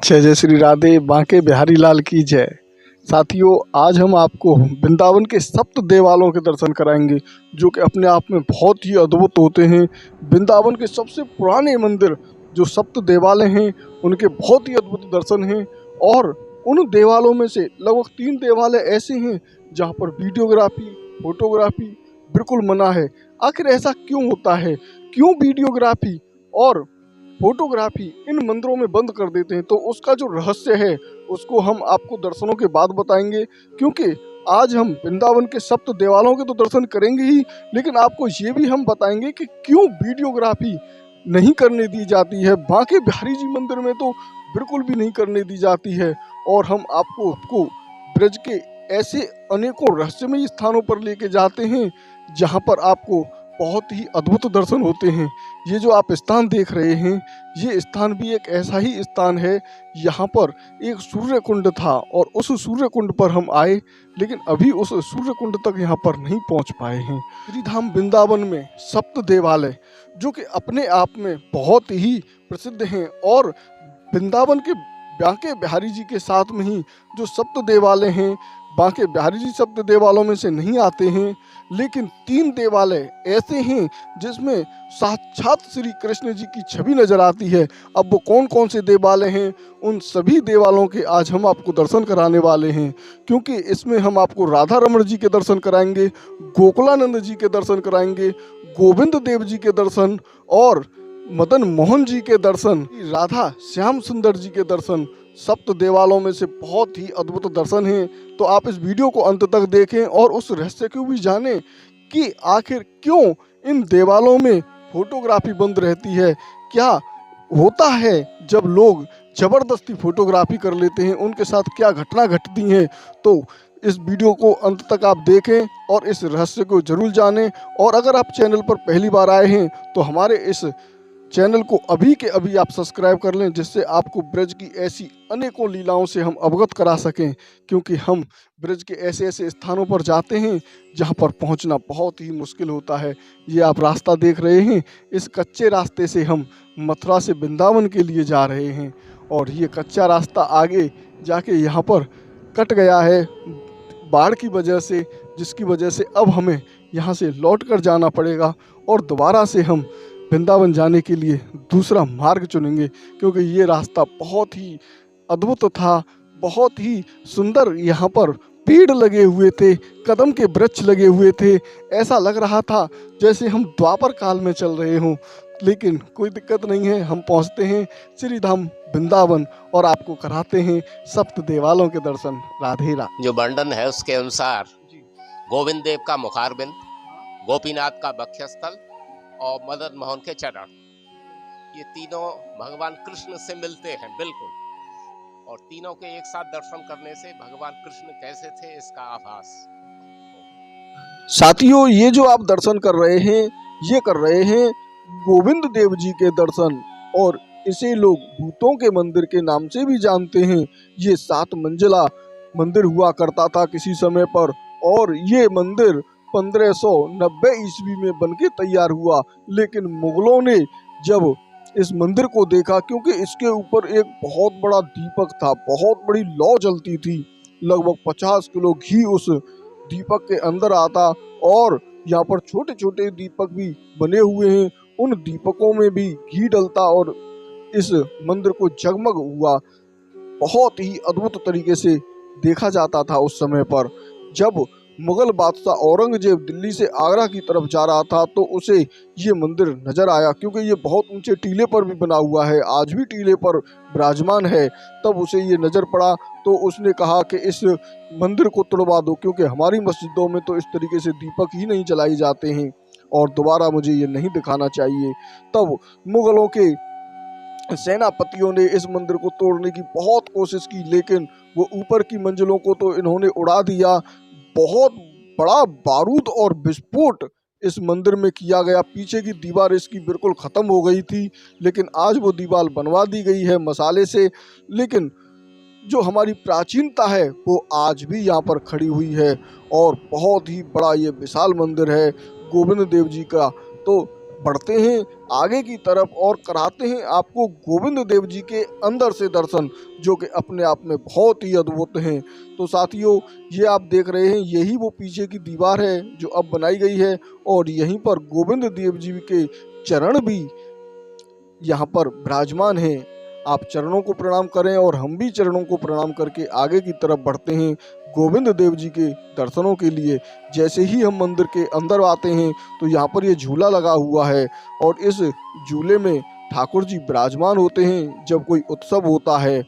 जय जय श्री राधे बांके बिहारी लाल की जय। साथियों, आज हम आपको वृंदावन के सप्त देवालयों के दर्शन कराएंगे जो कि अपने आप में बहुत ही अद्भुत होते हैं। वृंदावन के सबसे पुराने मंदिर जो सप्त देवालय हैं उनके बहुत ही अद्भुत दर्शन हैं। और उन देवालयों में से लगभग 3 देवालय ऐसे हैं जहां पर वीडियोग्राफी फोटोग्राफी बिल्कुल मना है। आखिर ऐसा क्यों होता है? क्यों वीडियोग्राफी और फोटोग्राफी इन मंदिरों में बंद कर देते हैं? तो उसका जो रहस्य है उसको हम आपको दर्शनों के बाद बताएंगे, क्योंकि आज हम वृंदावन के सप्त देवालयों के तो दर्शन करेंगे ही, लेकिन आपको ये भी हम बताएंगे कि क्यों वीडियोग्राफी नहीं करने दी जाती है। बांके बिहारी जी मंदिर में तो बिल्कुल भी नहीं करने दी जाती है। और हम आपको ब्रज के ऐसे अनेकों रहस्यमय स्थानों पर लेके जाते हैं जहाँ पर आपको बहुत ही अद्भुत दर्शन होते हैं। ये जो आप स्थान देख रहे हैं, ये स्थान भी एक ऐसा ही स्थान है। यहाँ पर एक सूर्य कुंड था और उस सूर्य कुंड पर हम आए, लेकिन अभी उस सूर्य कुंड तक यहाँ पर नहीं पहुँच पाए हैं। श्रीधाम वृंदावन में सप्त देवालय जो कि अपने आप में बहुत ही प्रसिद्ध हैं, और वृंदावन के बांके बिहारी जी के साथ में ही जो सप्त देवालय हैं, बांके बिहारी जी सप्त देवालयों में से नहीं आते हैं, लेकिन 3 देवालय ऐसे हैं जिसमें साक्षात श्री कृष्ण जी की छवि नजर आती है। अब वो कौन कौन से देवालय हैं, उन सभी देवालयों के आज हम आपको दर्शन कराने वाले हैं, क्योंकि इसमें हम आपको राधा रमण जी के दर्शन कराएंगे, गोकुलानंद जी के दर्शन कराएंगे, गोविंद देव जी के दर्शन और मदन मोहन जी के दर्शन, राधा श्याम सुंदर जी के दर्शन। सप्त देवालयों में से बहुत ही अद्भुत दर्शन हैं। तो आप इस वीडियो को अंत तक देखें और उस रहस्य को भी जानें कि आखिर क्यों इन देवालयों में फोटोग्राफी बंद रहती है। क्या होता है जब लोग जबरदस्ती फोटोग्राफी कर लेते हैं, उनके साथ क्या घटना घटती हैं। तो इस वीडियो को अंत तक आप देखें और इस रहस्य को जरूर जानें। और अगर आप चैनल पर पहली बार आए हैं तो हमारे इस चैनल को अभी के अभी आप सब्सक्राइब कर लें, जिससे आपको ब्रज की ऐसी अनेकों लीलाओं से हम अवगत करा सकें, क्योंकि हम ब्रज के ऐसे ऐसे स्थानों पर जाते हैं जहां पर पहुंचना बहुत ही मुश्किल होता है। ये आप रास्ता देख रहे हैं, इस कच्चे रास्ते से हम मथुरा से वृंदावन के लिए जा रहे हैं, और ये कच्चा रास्ता आगे जाके यहाँ पर कट गया है बाढ़ की वजह से, जिसकी वजह से अब हमें यहाँ से लौट कर जाना पड़ेगा और दोबारा से हम वृंदावन जाने के लिए दूसरा मार्ग चुनेंगे, क्योंकि ये रास्ता बहुत ही अद्भुत था, बहुत ही सुंदर। यहाँ पर पेड़ लगे हुए थे, कदम के वृक्ष लगे हुए थे, ऐसा लग रहा था जैसे हम द्वापर काल में चल रहे हों। लेकिन कोई दिक्कत नहीं है, हम पहुँचते हैं श्रीधाम वृंदावन और आपको कराते हैं सप्त देवालयों के दर्शन। राधे राधे। जो वर्णन है उसके अनुसार गोविंद देव का मुखारबिंद, गोपीनाथ का वक्षस्थल और मदन मोहन के चरण, ये तीनों भगवान कृष्ण से मिलते हैं बिल्कुल। और तीनों के एक साथ दर्शन करने से भगवान कृष्ण कैसे थे इसका आभास। साथियों, ये जो आप दर्शन कर रहे हैं, ये कर रहे हैं गोविंद देव जी के दर्शन, और इसे लोग भूतों के मंदिर के नाम से भी जानते हैं। ये 7 मंजिला मंदिर हुआ करता था किसी समय पर, और ये मंदिर 1590 ईस्वी में बनके तैयार हुआ। लेकिन मुगलों ने जब इस मंदिर को देखा, क्योंकि इसके ऊपर एक बहुत बड़ा दीपक था, बहुत बड़ी लौ जलती थी, लगभग 50 किलो घी उस दीपक के अंदर आता, और यहाँ पर छोटे छोटे दीपक भी बने हुए हैं, उन दीपकों में भी घी डलता और इस मंदिर को जगमग हुआ बहुत ही अद्भुत तरीके से देखा जाता था उस समय पर। जब मुगल बादशाह औरंगजेब दिल्ली से आगरा की तरफ जा रहा था तो उसे ये मंदिर नजर आया, क्योंकि ये बहुत ऊंचे टीले पर भी बना हुआ है, आज भी टीले पर विराजमान है। तब उसे ये नजर पड़ा तो उसने कहा कि इस मंदिर को तुड़वा दो, क्योंकि हमारी मस्जिदों में तो इस तरीके से दीपक ही नहीं जलाए जाते हैं और दोबारा मुझे ये नहीं दिखाना चाहिए। तब मुगलों के सेनापतियों ने इस मंदिर को तोड़ने की बहुत कोशिश की, लेकिन वो ऊपर की मंजिलों को तो इन्होंने उड़ा दिया। बहुत बड़ा बारूद और विस्फोट इस मंदिर में किया गया। पीछे की दीवार इसकी बिल्कुल ख़त्म हो गई थी, लेकिन आज वो दीवार बनवा दी गई है मसाले से। लेकिन जो हमारी प्राचीनता है वो आज भी यहाँ पर खड़ी हुई है, और बहुत ही बड़ा ये विशाल मंदिर है गोविंद देव जी का। तो बढ़ते हैं आगे की तरफ और कराते हैं आपको गोविंद देव जी के अंदर से दर्शन, जो कि अपने आप में बहुत ही अद्भुत हैं। तो साथियों, ये आप देख रहे हैं, यही वो पीछे की दीवार है जो अब बनाई गई है, और यहीं पर गोविंद देव जी के चरण भी यहाँ पर विराजमान हैं। आप चरणों को प्रणाम करें और हम भी चरणों को प्रणाम करके आगे की तरफ बढ़ते हैं गोविंद देव जी के दर्शनों के लिए। जैसे ही हम मंदिर के अंदर आते हैं तो यहाँ पर ये झूला लगा हुआ है, और इस झूले में ठाकुर जी विराजमान होते हैं जब कोई उत्सव होता है।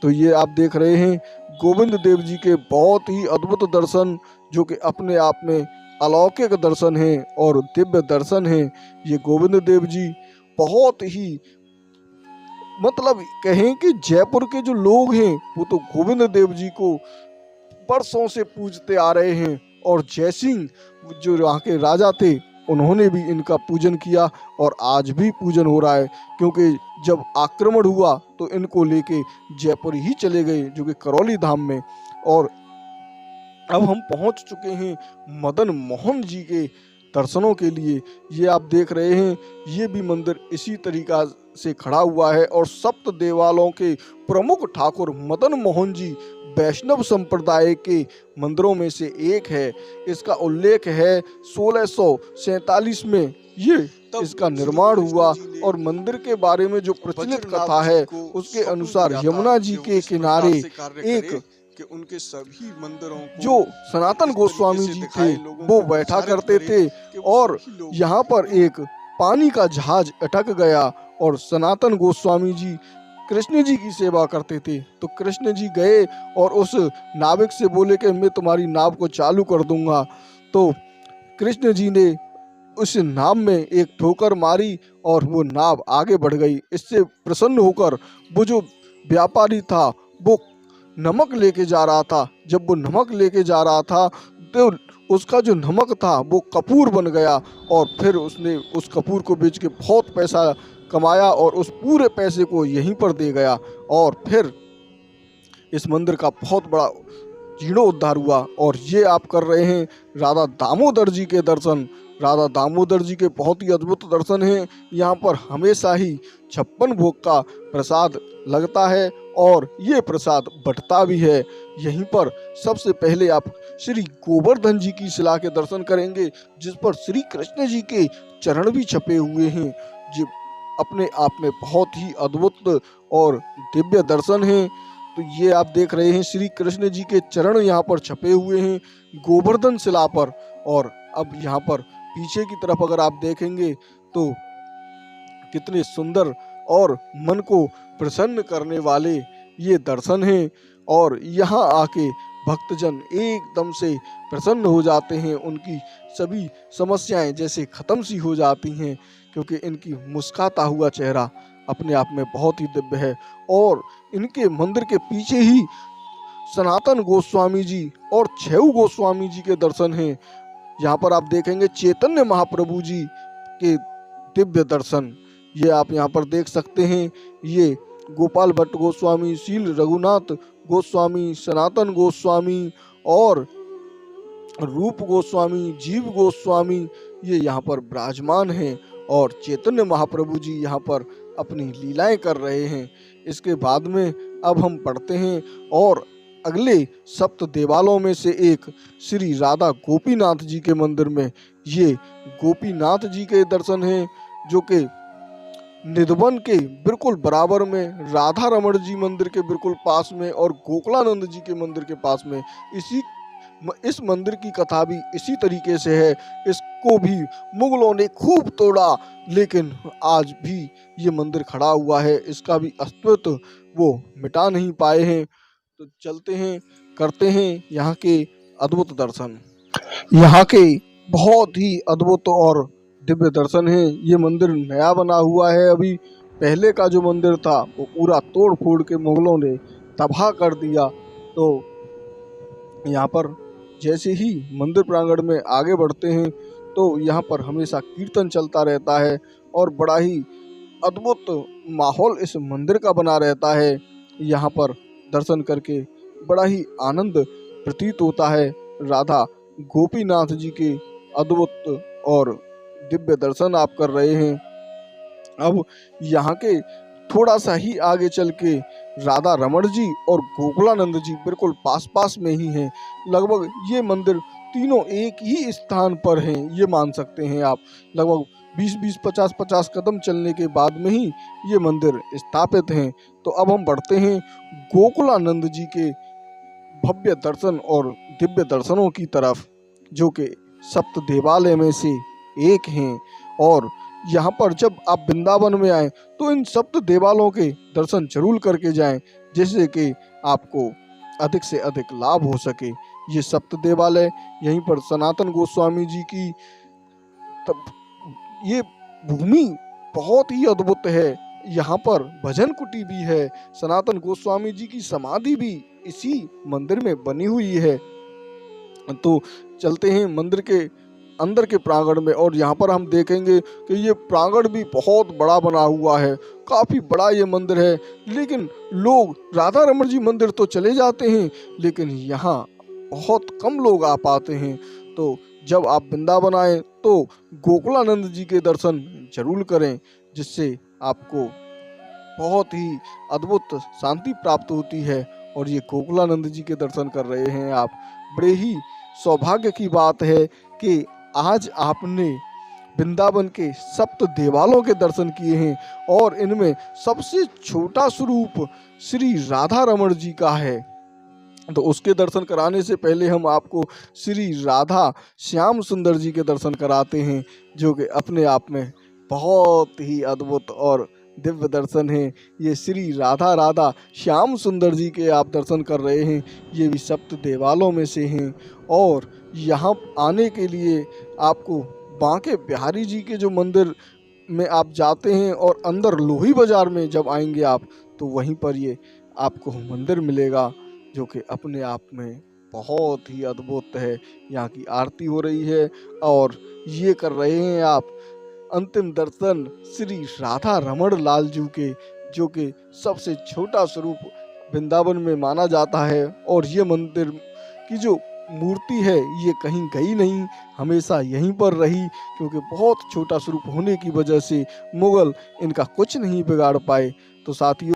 तो ये आप देख रहे हैं गोविंद देव जी के बहुत ही अद्भुत दर्शन, जो कि अपने आप में अलौकिक दर्शन हैं और दिव्य दर्शन हैं। ये गोविंद देव जी बहुत ही, मतलब कहें कि जयपुर के जो लोग हैं वो तो गोविंद देव जी को बरसों से पूजते आ रहे हैं, और जयसिंह जो यहाँ के राजा थे उन्होंने भी इनका पूजन किया, और आज भी पूजन हो रहा है, क्योंकि जब आक्रमण हुआ तो इनको लेके जयपुर ही चले गए, जो कि करौली धाम में। और अब हम पहुंच चुके हैं मदन मोहन जी के दर्शनों के लिए। ये आप देख रहे हैं, ये भी मंदिर इसी तरीका से खड़ा हुआ है, और सप्त देवालयों के प्रमुख ठाकुर मदन मोहन जी वैष्णव संप्रदाय के मंदिरों में से एक है। इसका उल्लेख है 1647 में ये इसका निर्माण हुआ, और मंदिर के बारे में जो प्रचलित कथा है उसके अनुसार यमुना जी के किनारे एक कि उनके सभी मंदिरों को जो सनातन गोस्वामी जी थे वो बैठा करते थे, और यहाँ पर एक पानी का जहाज अटक गया, और सनातन गोस्वामी जी कृष्ण जी की सेवा करते थे। तो कृष्ण जी गए और उस नाविक से बोले कि मैं तुम्हारी नाव को चालू कर दूंगा। तो कृष्ण जी ने उस नाव में एक ठोकर मारी और वो नाव आगे बढ़ गई। इससे प्रसन्न होकर वो जो व्यापारी था वो नमक लेके जा रहा था। जब वो नमक लेके जा रहा था तो उसका जो नमक था वो कपूर बन गया, और फिर उसने उस कपूर को बेच के बहुत पैसा कमाया, और उस पूरे पैसे को यहीं पर दे गया। और फिर इस मंदिर का बहुत बड़ा जीर्णोद्धार हुआ। और ये आप कर रहे हैं राधा दामोदर जी के दर्शन। राधा दामोदर जी के बहुत ही अद्भुत दर्शन हैं। यहाँ पर हमेशा ही 56 भोग का प्रसाद लगता है, और ये प्रसाद बंटता भी है। यहीं पर सबसे पहले आप श्री गोवर्धन जी की शिला के दर्शन करेंगे, जिस पर श्री कृष्ण जी के चरण भी छपे हुए हैं। ये अपने आप में बहुत ही अद्भुत और दिव्य दर्शन हैं। तो ये आप देख रहे हैं श्री कृष्ण जी के चरण यहाँ पर छपे हुए हैं गोवर्धन शिला पर। और अब यहाँ पर पीछे की तरफ अगर आप देखेंगे तो कितने सुंदर और मन को प्रसन्न करने वाले ये दर्शन हैं, और यहाँ आके भक्तजन एकदम से प्रसन्न हो जाते हैं। उनकी सभी समस्याएं जैसे खत्म सी हो जाती हैं, क्योंकि इनकी मुस्कुराता हुआ चेहरा अपने आप में बहुत ही दिव्य है। और इनके मंदिर के पीछे ही सनातन गोस्वामी जी और छेऊ गोस्वामी जी के दर्शन हैं। यहाँ पर आप देखेंगे चैतन्य महाप्रभु जी के दिव्य दर्शन, ये आप यहाँ पर देख सकते हैं। ये गोपाल भट्ट गोस्वामी, शील रघुनाथ गोस्वामी, सनातन गोस्वामी और रूप गोस्वामी, जीव गोस्वामी ये यहाँ पर विराजमान हैं, और चैतन्य महाप्रभु जी यहाँ पर अपनी लीलाएं कर रहे हैं। इसके बाद में अब हम पढ़ते हैं और अगले सप्त देवालयों में से एक श्री राधा गोपीनाथ जी के मंदिर में ये गोपीनाथ जी के दर्शन हैं, जो कि निधवन के बिल्कुल बराबर में, राधा रमण जी मंदिर के बिल्कुल पास में, और गोकुलानंद जी के मंदिर के पास में। इस मंदिर की कथा भी इसी तरीके से है। इसको भी मुगलों ने खूब तोड़ा, लेकिन आज भी ये मंदिर खड़ा हुआ है। इसका भी अस्तित्व वो मिटा नहीं पाए हैं। तो चलते हैं, करते हैं यहाँ के अद्भुत दर्शन। यहाँ के बहुत ही अद्भुत और दिव्य दर्शन है। ये मंदिर नया बना हुआ है अभी। पहले का जो मंदिर था वो पूरा तोड़ फोड़ के मुगलों ने तबाह कर दिया। तो यहाँ पर जैसे ही मंदिर प्रांगण में आगे बढ़ते हैं तो यहाँ पर हमेशा कीर्तन चलता रहता है, और बड़ा ही अद्भुत माहौल इस मंदिर का बना रहता है। यहाँ पर दर्शन करके बड़ा ही आनंद प्रतीत होता है। राधा गोपीनाथ जी के अद्भुत और दिव्य दर्शन आप कर रहे हैं। अब यहाँ के थोड़ा सा ही आगे चल के राधा रमण जी और गोकुलानंद जी बिल्कुल पास पास में ही हैं। लगभग ये मंदिर तीनों एक ही स्थान पर हैं, ये मान सकते हैं आप। लगभग 20-20, 50-50 कदम चलने के बाद में ही ये मंदिर स्थापित हैं। तो अब हम बढ़ते हैं गोकुलानंद जी के भव्य दर्शन और दिव्य दर्शनों की तरफ, जो कि सप्त देवालय में से एक हैं। और यहाँ पर जब आप वृंदावन में आएँ तो इन सप्त देवालयों के दर्शन जरूर करके जाएं, जिससे कि आपको अधिक से अधिक लाभ हो सके। ये सप्त देवालय यहीं पर सनातन गोस्वामी जी की तब ये भूमि बहुत ही अद्भुत है। यहाँ पर भजन कुटी भी है। सनातन गोस्वामी जी की समाधि भी इसी मंदिर में बनी हुई है। तो चलते हैं मंदिर के अंदर के प्रांगण में, और यहाँ पर हम देखेंगे कि ये प्रांगण भी बहुत बड़ा बना हुआ है। काफ़ी बड़ा ये मंदिर है, लेकिन लोग राधा रमण जी मंदिर तो चले जाते हैं, लेकिन यहाँ बहुत कम लोग आ पाते हैं। तो जब आप वृंदावन आए तो गोकुलानंद जी के दर्शन जरूर करें, जिससे आपको बहुत ही अद्भुत शांति प्राप्त होती है। और ये गोकुलानंद जी के दर्शन कर रहे हैं आप। बड़े ही सौभाग्य की बात है कि आज आपने वृंदावन के सप्त देवालयों के दर्शन किए हैं, और इनमें सबसे छोटा स्वरूप श्री राधा रमण जी का है। तो उसके दर्शन कराने से पहले हम आपको श्री राधा श्याम सुंदर जी के दर्शन कराते हैं, जो कि अपने आप में बहुत ही अद्भुत और दिव्य दर्शन है। ये श्री राधा श्याम सुंदर जी के आप दर्शन कर रहे हैं। ये भी सप्त देवालयों में से हैं। और यहाँ आने के लिए आपको बांके बिहारी जी के जो मंदिर में आप जाते हैं, और अंदर लोही बाजार में जब आएंगे आप, तो वहीं पर ये आपको मंदिर मिलेगा, जो कि अपने आप में बहुत ही अद्भुत है। यहाँ की आरती हो रही है, और ये कर रहे हैं आप अंतिम दर्शन श्री राधा रमण लाल जी के, जो कि सबसे छोटा स्वरूप वृंदावन में माना जाता है। और ये मंदिर की जो मूर्ति है ये कहीं गई नहीं, हमेशा यहीं पर रही, क्योंकि बहुत छोटा स्वरूप होने की वजह से मुगल इनका कुछ नहीं बिगाड़ पाए। तो साथियों,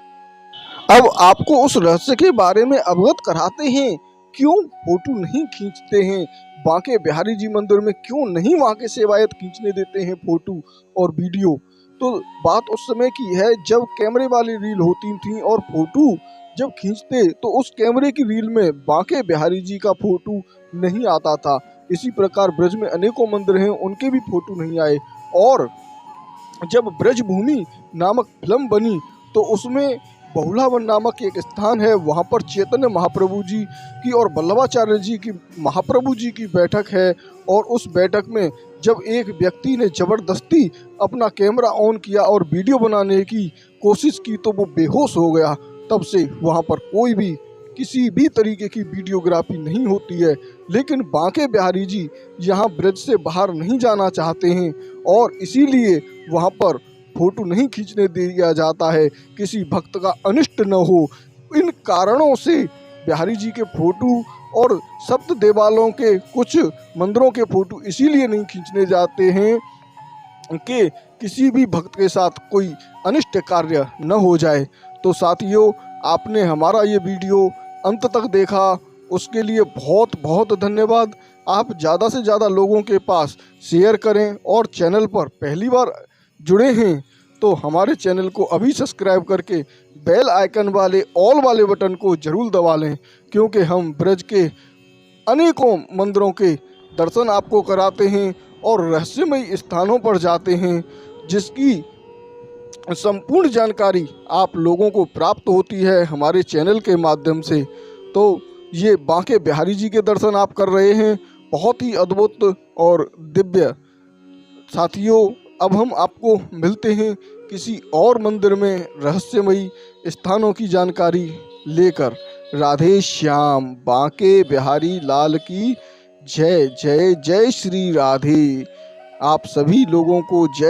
अब आपको उस रहस्य के बारे में अवगत कराते हैं, क्यों फोटो नहीं खींचते हैं बांके बिहारी जी मंदिर में, क्यों नहीं वहाँ के सेवायत खींचने देते हैं फोटो और वीडियो। तो बात उस समय की है जब कैमरे वाली रील होती थी, और फोटो जब खींचते तो उस कैमरे की रील में बांके बिहारी जी का फोटो नहीं आता था। इसी प्रकार ब्रज में अनेकों मंदिर हैं, उनके भी फोटो नहीं आए। और जब ब्रजभूमि नामक फिल्म बनी तो उसमें बहुलावन नामक एक स्थान है, वहाँ पर चैतन्य महाप्रभु जी की और वल्लभाचार्य जी की महाप्रभु जी की बैठक है। और उस बैठक में जब एक व्यक्ति ने जबरदस्ती अपना कैमरा ऑन किया और वीडियो बनाने की कोशिश की तो वो बेहोश हो गया। तब से वहाँ पर कोई भी किसी भी तरीके की वीडियोग्राफी नहीं होती है। लेकिन बांके बिहारी जी यहाँ ब्रज से बाहर नहीं जाना चाहते हैं, और इसीलिए वहाँ पर फोटो नहीं खींचने दिया जाता है, किसी भक्त का अनिष्ट न हो। इन कारणों से बिहारी जी के फोटो और सप्त देवालयों के कुछ मंदिरों के फोटो इसीलिए नहीं खींचने जाते हैं कि किसी भी भक्त के साथ कोई अनिष्ट कार्य न हो जाए। तो साथियों, आपने हमारा ये वीडियो अंत तक देखा, उसके लिए बहुत बहुत धन्यवाद। आप ज़्यादा से ज़्यादा लोगों के पास शेयर करें, और चैनल पर पहली बार जुड़े हैं तो हमारे चैनल को अभी सब्सक्राइब करके बेल आइकन वाले ऑल वाले बटन को ज़रूर दबा लें, क्योंकि हम ब्रज के अनेकों मंदिरों के दर्शन आपको कराते हैं और रहस्यमयी स्थानों पर जाते हैं, जिसकी संपूर्ण जानकारी आप लोगों को प्राप्त होती है हमारे चैनल के माध्यम से। तो ये बांके बिहारी जी के दर्शन आप कर रहे हैं, बहुत ही अद्भुत और दिव्य। साथियों, अब हम आपको मिलते हैं किसी और मंदिर में रहस्यमयी स्थानों की जानकारी लेकर। राधे श्याम, बांके बिहारी लाल की जय। जय जय श्री राधे। आप सभी लोगों को जय।